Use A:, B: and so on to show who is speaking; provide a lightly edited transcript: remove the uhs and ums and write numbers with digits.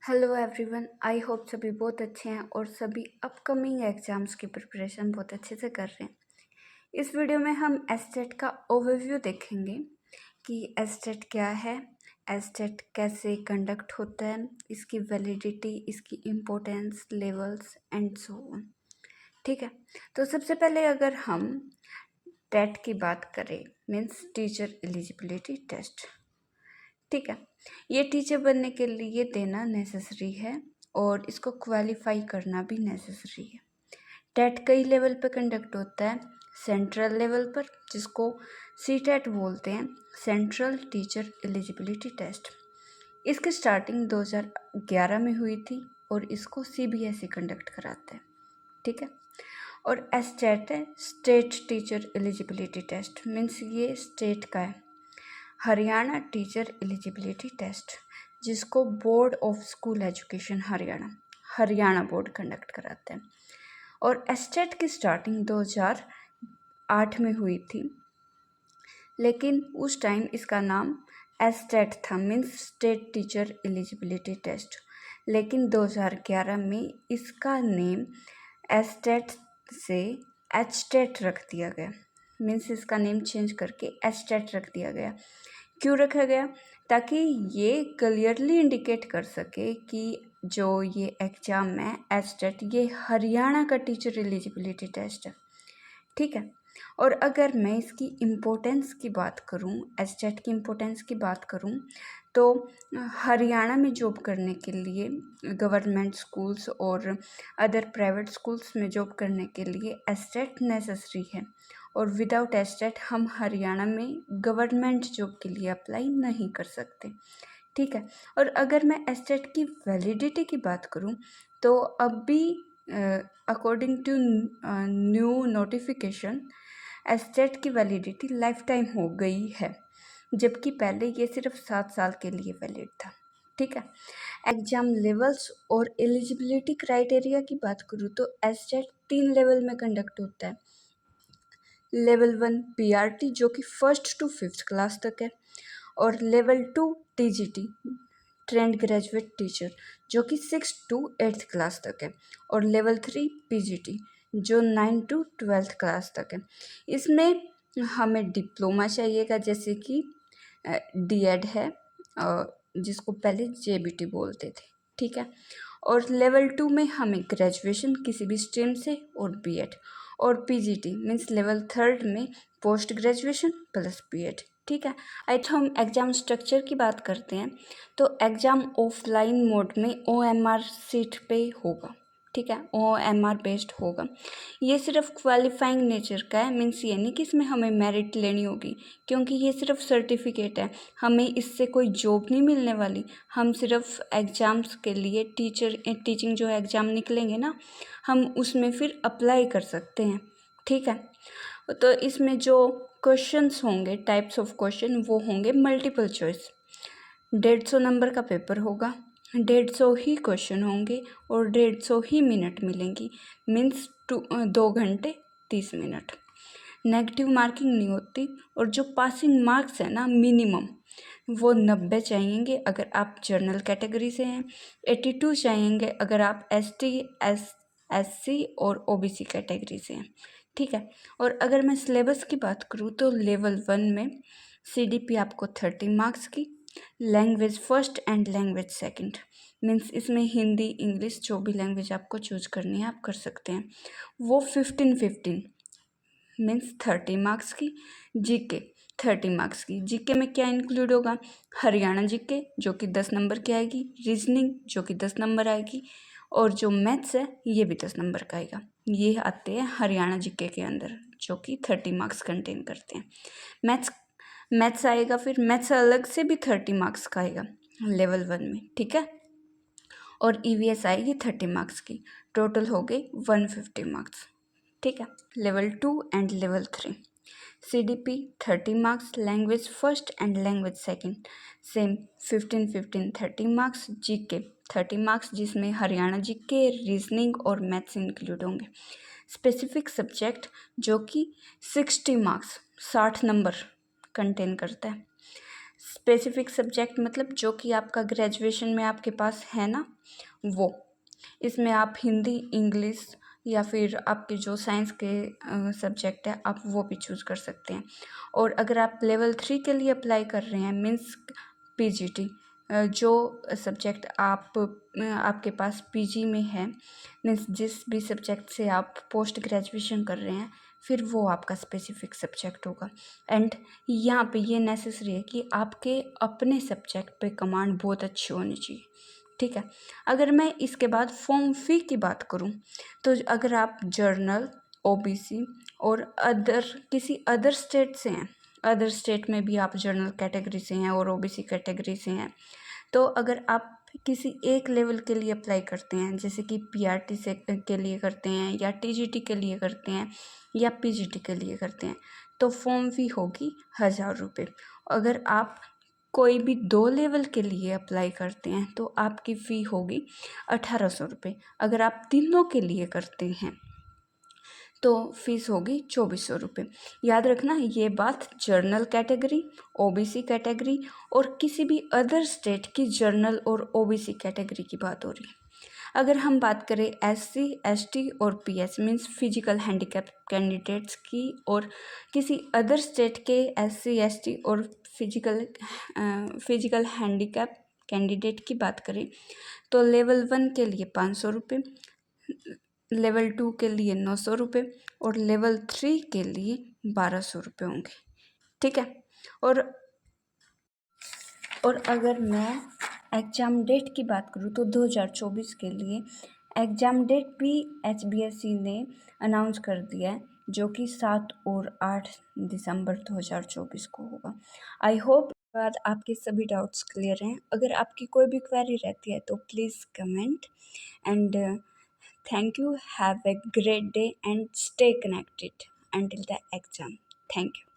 A: Hello everyone, I hope सभी बहुत अच्छे हैं और सभी अपकमिंग एग्ज़ाम्स की प्रिपरेशन बहुत अच्छे से कर रहे हैं। इस वीडियो में हम एसटेट का ओवरव्यू देखेंगे कि एसटेट क्या है, एसटेट कैसे कंडक्ट होता है, इसकी वैलिडिटी, इसकी importance, levels and so on. ठीक है, तो सबसे पहले अगर हम टेट की बात करें, मीन्स टीचर एलिजिबिलिटी टेस्ट। ठीक है, ये टीचर बनने के लिए देना नेसेसरी है और इसको क्वालिफाई करना भी नेसेसरी है। टेट कई लेवल पर कंडक्ट होता है। सेंट्रल लेवल पर, जिसको सीटेट बोलते हैं, सेंट्रल टीचर एलिजिबिलिटी टेस्ट। इसकी स्टार्टिंग 2011 में हुई थी और इसको सीबीएसई कंडक्ट कराता है। ठीक है, और एसटेट है, state teacher eligibility test, means ये स्टेट का है। हरियाणा टीचर एलिजिबिलिटी टेस्ट, जिसको board of school education Haryana board conduct कराते हैं। और एसटेट की स्टार्टिंग 2008 में हुई थी, लेकिन उस टाइम इसका नाम एसटेट था, means state teacher eligibility test. लेकिन 2011 में इसका नेम एसटेट से एचटेट रख दिया गया, मीन्स इसका नेम चेंज करके एचटेट रख दिया गया। क्यों रखा गया? ताकि ये क्लियरली इंडिकेट कर सके कि जो ये एग्ज़ाम है एचटेट, ये हरियाणा का टीचर एलिजिबिलिटी टेस्ट है। ठीक है, और अगर मैं इसकी इम्पोर्टेंस की बात करूं, एचटेट की इम्पोर्टेंस की बात करूं, तो हरियाणा में जॉब करने के लिए गवर्नमेंट स्कूल्स और अदर प्राइवेट स्कूल्स में जॉब करने के लिए एचटेट नेसेसरी है। और विदाउट एचटेट हम हरियाणा में गवर्नमेंट जॉब के लिए अप्लाई नहीं कर सकते। ठीक है, और अगर मैं एचटेट की वैलिडिटी की बात करूं, तो अभी according to new notification STET की वैलिडिटी लाइफ टाइम हो गई है, जबकि पहले ये सिर्फ 7 साल के लिए वैलिड था। ठीक है, एग्जाम लेवल्स और एलिजिबिलिटी क्राइटेरिया की बात करूँ तो एस्टेट 3 लेवल में कंडक्ट होता है। लेवल 1 पीआरटी, जो कि 1st to 5th क्लास तक है, और level 2 TGT, trained graduate teacher, जो कि 6th to 8th क्लास तक है, और लेवल 3 पीजीटी, जो 9th to 12th क्लास तक है। इसमें हमें डिप्लोमा चाहिएगा, जैसे कि डीएड है, जिसको पहले जेबीटी बोलते थे। ठीक है, और लेवल 2 में हमें ग्रेजुएशन किसी भी स्ट्रीम से और बीएड, और पीजीटी मीन्स लेवल 3 में पोस्ट ग्रेजुएशन प्लस बीएड। ठीक है, तो हम एग्ज़ाम स्ट्रक्चर की बात करते हैं, तो एग्ज़ाम ऑफलाइन मोड में ओएमआर सीट पे होगा। ठीक है, ओएमआर बेस्ड होगा। ये सिर्फ क्वालिफाइंग नेचर का है, मीन्स ये नहीं कि इसमें हमें मेरिट लेनी होगी, क्योंकि ये सिर्फ सर्टिफिकेट है, हमें इससे कोई जॉब नहीं मिलने वाली। हम सिर्फ एग्ज़ाम्स के लिए टीचिंग जो एग्ज़ाम निकलेंगे ना, हम उसमें फिर अप्लाई कर सकते हैं। ठीक है, तो इसमें जो क्वेश्चंस होंगे, टाइप्स ऑफ क्वेश्चन, वो होंगे मल्टीपल चॉइस। 150 नंबर का पेपर होगा, 150 ही क्वेश्चन होंगे और 150 ही मिनट मिलेंगी, मीन्स 2 घंटे 30 मिनट। नेगेटिव मार्किंग नहीं होती, और जो पासिंग मार्क्स है ना, मिनिमम वो 90 चाहिएंगे अगर आप जनरल कैटेगरी से हैं, 82 चाहिएंगे अगर आप एसटी, एससी और ओबीसी कैटेगरी से हैं। ठीक है, और अगर मैं सिलेबस की बात करूँ तो लेवल 1 में सीडीपी आपको 30 मार्क्स की, language first and language second, means इसमें हिंदी, इंग्लिश, जो भी लैंग्वेज आपको चूज करनी है आप कर सकते हैं, वो 15 मीन्स 30 मार्क्स की। जीके 30 मार्क्स की। जीके में क्या इंक्लूड होगा? हरियाणा जीके, जो कि 10 नंबर की आएगी, रीजनिंग जो कि 10 नंबर आएगी, और जो मैथ्स है ये भी 10 नंबर का आएगा। ये आते हैं हरियाणा जीके के अंदर, जो कि 30 मार्क्स कंटेन करते हैं। मैथ्स आएगा, फिर मैथ्स अलग से भी 30 मार्क्स का आएगा लेवल 1 में। ठीक है, और ईवीएस आएगी 30 मार्क्स की, टोटल हो गई 150 मार्क्स। ठीक है, level 2 and level 3 CDP 30 marks, language first and language second same 15 30 marks, GK 30 marks, जिसमें हरियाणा जीके, रीजनिंग और मैथ्स इंक्लूड होंगे। स्पेसिफिक सब्जेक्ट जो कि 60 मार्क्स 60 नंबर कंटेन करता है। स्पेसिफिक सब्जेक्ट मतलब जो कि आपका ग्रेजुएशन में आपके पास है ना, वो। इसमें आप हिंदी, इंग्लिश या फिर आपके जो साइंस के सब्जेक्ट है आप वो भी चूज़ कर सकते हैं। और अगर आप लेवल 3 के लिए अप्लाई कर रहे हैं, मीन्स पीजीटी, जो सब्जेक्ट आपके पास पीजी में है, मीन्स जिस भी सब्जेक्ट से आप पोस्ट ग्रेजुएशन कर रहे हैं, फिर वो आपका स्पेसिफिक सब्जेक्ट होगा। एंड यहाँ पे ये नेसेसरी है कि आपके अपने सब्जेक्ट पे कमांड बहुत अच्छी होनी चाहिए, ठीक है। अगर मैं इसके बाद फॉर्म फी की बात करूँ, तो अगर आप जर्नल, ओबीसी और किसी अदर स्टेट से हैं, अदर स्टेट में भी आप जर्नल कैटेगरी से हैं और ओबीसी कैटेगरी से हैं, तो अगर आप किसी एक लेवल के लिए अप्लाई करते हैं, जैसे कि पीआरटी से के लिए करते हैं या टीजीटी के लिए करते हैं या पीजीटी के लिए करते हैं, तो फॉर्म फी होगी 1000 रुपये। अगर आप कोई भी 2 लेवल के लिए अप्लाई करते हैं तो आपकी फ़ी होगी 1800 रुपये। अगर आप तीनों के लिए करते हैं तो फीस होगी 2400 रुपये। याद रखना, ये बात जर्नल कैटेगरी, ओबीसी कैटेगरी और किसी भी अदर स्टेट की जर्नल और ओबीसी कैटेगरी की बात हो रही है। अगर हम बात करें एससी, एसटी और pH means physical handicap candidates की, और किसी अदर स्टेट के एससी, एसटी और फिजिकल हैंडीकैप कैंडिडेट की बात करें, तो लेवल 1 के लिए 500 रुपये, लेवल 2 के लिए 900 रुपये और लेवल 3 के लिए 1200 रुपये होंगे, ठीक है। और अगर मैं एग्ज़ाम डेट की बात करूँ तो 2024 के लिए एग्ज़ाम डेट भी HBSC ने अनाउंस कर दिया है, जो कि 7 और 8 दिसंबर 2024 को होगा। आई होप बाद आपके सभी डाउट्स क्लियर हैं। अगर आपकी कोई भी क्वेरी रहती है तो please comment. And thank you, have a great day and stay connected until the exam. Thank you.